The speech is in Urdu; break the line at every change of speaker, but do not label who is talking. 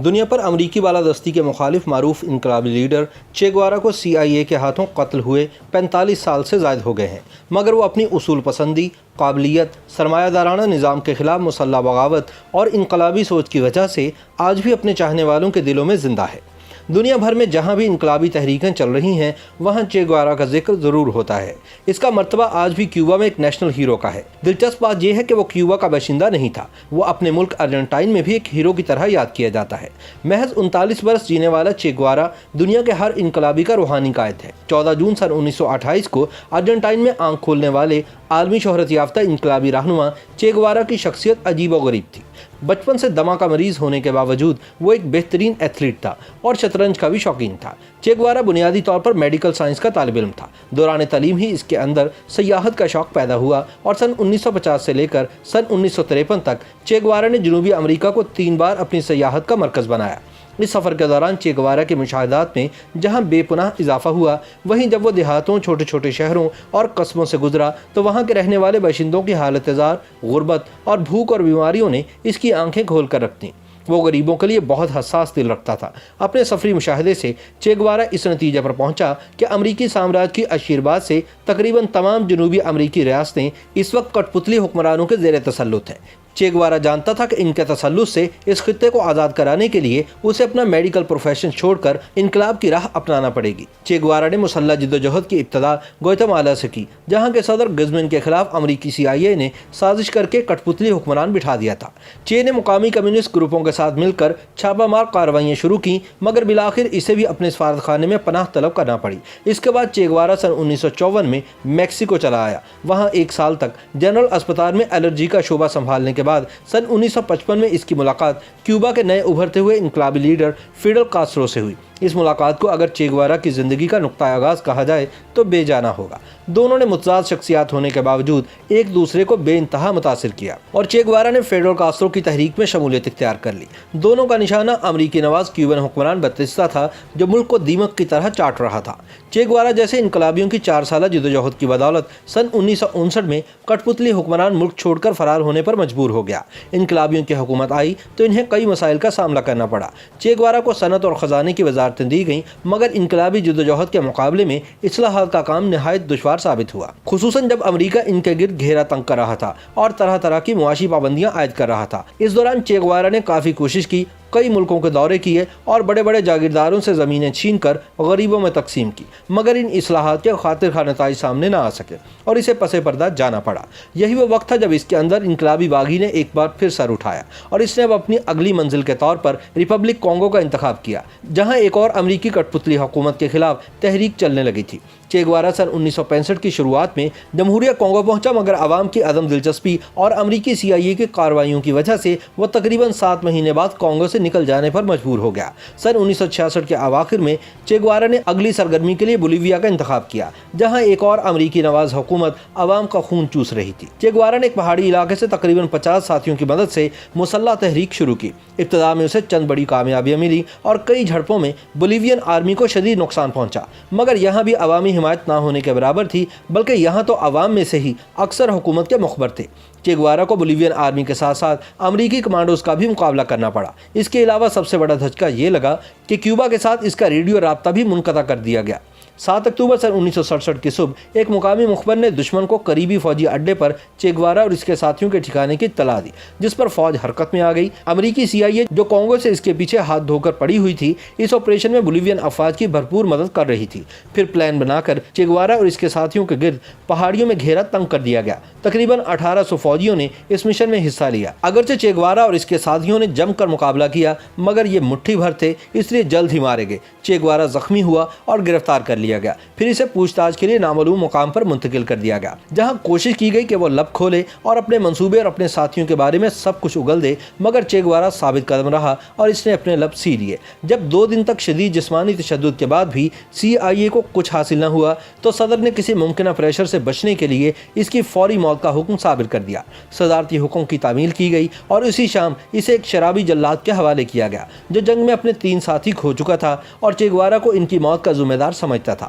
دنیا پر امریکی بالادستی کے مخالف معروف انقلابی لیڈر چے گوارا کو CIA کے ہاتھوں قتل ہوئے 45 سال سے زائد ہو گئے ہیں، مگر وہ اپنی اصول پسندی، قابلیت، سرمایہ دارانہ نظام کے خلاف مسلح بغاوت اور انقلابی سوچ کی وجہ سے آج بھی اپنے چاہنے والوں کے دلوں میں زندہ ہے۔ دنیا بھر میں جہاں بھی انقلابی تحریکیں چل رہی ہیں وہاں چے گوارا کا ذکر ضرور ہوتا ہے۔ اس کا مرتبہ آج بھی کیوبا میں ایک نیشنل ہیرو کا ہے۔ دلچسپ بات یہ ہے کہ وہ کیوبا کا باشندہ نہیں تھا، وہ اپنے ملک ارجنٹائن میں بھی ایک ہیرو کی طرح یاد کیا جاتا ہے۔ محض 39 برس جینے والا چے گوارا دنیا کے ہر انقلابی کا روحانی قائد ہے۔ 14 جون سن 1928 کو ارجنٹائن میں آنکھ کھولنے والے عالمی شہرت یافتہ انقلابی رہنما چے گوارا کی شخصیت عجیب و غریب تھی۔ بچپن سے دمہ کا مریض ہونے کے باوجود وہ ایک بہترین ایتھلیٹ تھا اور شطرنج کا بھی شوقین تھا۔ چے گوارا بنیادی طور پر میڈیکل سائنس کا طالب علم تھا۔ دوران تعلیم ہی اس کے اندر سیاحت کا شوق پیدا ہوا اور سن 1950 سے لے کر سن 1953 تک چے گوارا نے جنوبی امریکہ کو 3 بار اپنی سیاحت کا مرکز بنایا۔ اس سفر کے دوران چے گوارا کے مشاہدات میں جہاں بے پناہ اضافہ ہوا، وہیں جب وہ دیہاتوں، چھوٹے چھوٹے شہروں اور قصبوں سے گزرا تو وہاں کے رہنے والے باشندوں کی حالت زار، غربت اور بھوک اور بیماریوں نے اس کی آنکھیں کھول کر رکھ دیں۔ وہ غریبوں کے لیے بہت حساس دل رکھتا تھا۔ اپنے سفری مشاہدے سے چے گوارا اس نتیجے پر پہنچا کہ امریکی سامراج کی آشیرواد سے تقریباً تمام جنوبی امریکی ریاستیں اس وقت کٹ پتلی حکمرانوں کے زیر تسلط ہیں۔ چے گوارا جانتا تھا کہ ان کے تسلط سے اس خطے کو آزاد کرانے کے لیے اسے اپنا میڈیکل پروفیشن چھوڑ کر انقلاب کی راہ اپنانا پڑے گی۔ چے گوارا نے مسلح جدوجہد کی ابتدا گوئتمالا سے کی، جہاں کے صدر گزمن کے خلاف امریکی CIA نے سازش کر کے کٹ پتلی حکمران بٹھا دیا تھا۔ چے نے مقامی کمیونسٹ گروپوں کے ساتھ مل کر چھاپہ مار کارروائیاں شروع کیں، مگر بالآخر اسے بھی اپنے سفارت خانے میں پناہ طلب کرنا پڑی۔ اس کے بعد چے گوارا سن 1954 میں میکسیکو چلا آیا۔ وہاں 1 سال تک جنرل اسپتال میں الرجی کا شعبہ سنبھالنے کے بعد سن 1955 میں اس کی ملاقات کیوبا کے نئے ابھرتے ہوئے انقلابی لیڈر فیڈل کاسٹرو سے ہوئی۔ اس ملاقات کو اگر چے گوارا کی زندگی کا نقطہ آغاز کہا جائے تو بے جانا ہوگا۔ دونوں نے متضاد شخصیات ہونے کے باوجود ایک دوسرے کو بے انتہا متاثر کیا اور چے گوارا نے فیڈل کاسٹرو کی تحریک میں شمولیت اختیار کر لی۔ دونوں کا نشانہ امریکی نواز کیوبن حکمران بتیستا تھا جو ملک کو دیمک کی طرح چاٹ رہا تھا۔ چے گوارا جیسے انقلابیوں کی 4 سالہ جدوجہد کی بدولت سن 1959 میں کٹ پتلی حکمران ملک چھوڑ کر فرار ہونے پر مجبور ہو گیا۔ انقلابیوں کی حکومت آئی تو انہیں کئی مسائل کا سامنا کرنا پڑا۔ چے گوارا کو صنعت اور خزانے کی وزارتیں دی گئیں، مگر انقلابی جدوجہد کے مقابلے میں اصلاحات کا کام نہایت دشوار ثابت ہوا، خصوصاً جب امریکہ ان کے گرد گھیرا تنگ کر رہا تھا اور طرح طرح کی معاشی پابندیاں عائد کر رہا تھا۔ اس دوران چے گوارا نے کافی کوشش کی، کئی ملکوں کے دورے کیے اور بڑے بڑے جاگیرداروں سے زمینیں چھین کر غریبوں میں تقسیم کی، مگر ان اصلاحات کے خاطر خواہ نتائج سامنے نہ آ سکے اور اسے پس پردہ جانا پڑا۔ یہی وہ وقت تھا جب اس کے اندر انقلابی باغی نے ایک بار پھر سر اٹھایا اور اس نے اب اپنی اگلی منزل کے طور پر ریپبلک کانگو کا انتخاب کیا، جہاں ایک اور امریکی کٹ پتلی حکومت کے خلاف تحریک چلنے لگی تھی۔ چے گوارا سن 1965 کی شروعات میں جمہوریہ کانگو پہنچا، مگر عوام کی عدم دلچسپی اور امریکی CIA کی کارروائیوں کی وجہ سے وہ تقریباً 7 مہینے بعد کانگو سے نکل جانے پر مجبور ہو گیا۔ سن 1966 کے اواخر میں چے گوارا نے اگلی سرگرمی کے لیے بولیویا کا انتخاب کیا، جہاں ایک اور امریکی نواز حکومت عوام کا خون چوس رہی تھی۔ چے گوارا نے ایک پہاڑی علاقے سے تقریباً 50 ساتھیوں کی مدد سے مسلح تحریک شروع کی۔ ابتدا میں اسے چند بڑی کامیابیاں ملی اور کئی جھڑپوں میں بولیوین آرمی کو شدید نقصان پہنچا، مگر یہاں بھی عوامی حمایت نہ ہونے کے برابر تھی، بلکہ یہاں تو عوام میں سے ہی اکثر حکومت کے مخبر تھے۔ چے گوارا کو بولیوین آرمی کے ساتھ ساتھ امریکی کمانڈوز کا بھی مقابلہ کرنا پڑا۔ اس کے علاوہ سب سے بڑا دھچکا یہ لگا کہ کیوبا کے ساتھ اس کا ریڈیو رابطہ بھی منقطع کر دیا گیا۔ 7 اکتوبر سن 1967 کی صبح ایک مقامی مخبر نے دشمن کو قریبی فوجی اڈے پر چے گوارا اور اس کے ساتھیوں کے ٹھکانے کی اطلاع دی، جس پر فوج حرکت میں آ گئی۔ امریکی CIA جو کانگو سے اس کے پیچھے ہاتھ دھو کر پڑی ہوئی تھی، اس آپریشن میں بولیوین افواج کی بھرپور مدد کر رہی تھی۔ پھر پلان بنا کر چے گوارا اور اس کے ساتھیوں کے گرد پہاڑیوں میں گھیرا تنگ کر دیا گیا۔ تقریباً 1800 فوجیوں نے اس مشن میں حصہ لیا۔ اگرچہ چے گوارا اور اس کے ساتھیوں نے جم کر مقابلہ کیا، مگر یہ مٹھی بھر تھے، اس لیے جلد ہی مارے گئے۔ چے گوارا زخمی ہوا اور گرفتار کر لیا گیا، پھر اسے پوچھ تاچھ کے لیے نامعلوم مقام پر منتقل کر دیا گیا، جہاں کوشش کی گئی کہ وہ لب کھولے اور اپنے منصوبے اور اپنے ساتھیوں کے بارے میں سب کچھ اگل دے، مگر چے گوارا ثابت قدم رہا اور اس نے اپنے لب سی لیے۔ جب 2 دن تک شدید جسمانی تشدد کے بعد بھی CIA کو کچھ حاصل نہ ہوا تو صدر نے کسی ممکنہ پریشر سے بچنے کے لیے اس کی فوری موت کا حکم صادر کر دیا۔ صدارتی حکم کی تعمیل کی گئی اور اسی شام اسے ایک شرابی جلاد کے حوالے کیا گیا جو جنگ میں اپنے 3 ساتھی کھو چکا تھا اور چے گوارا کو ان کی موت کا ذمہ دار سمجھتا تھا۔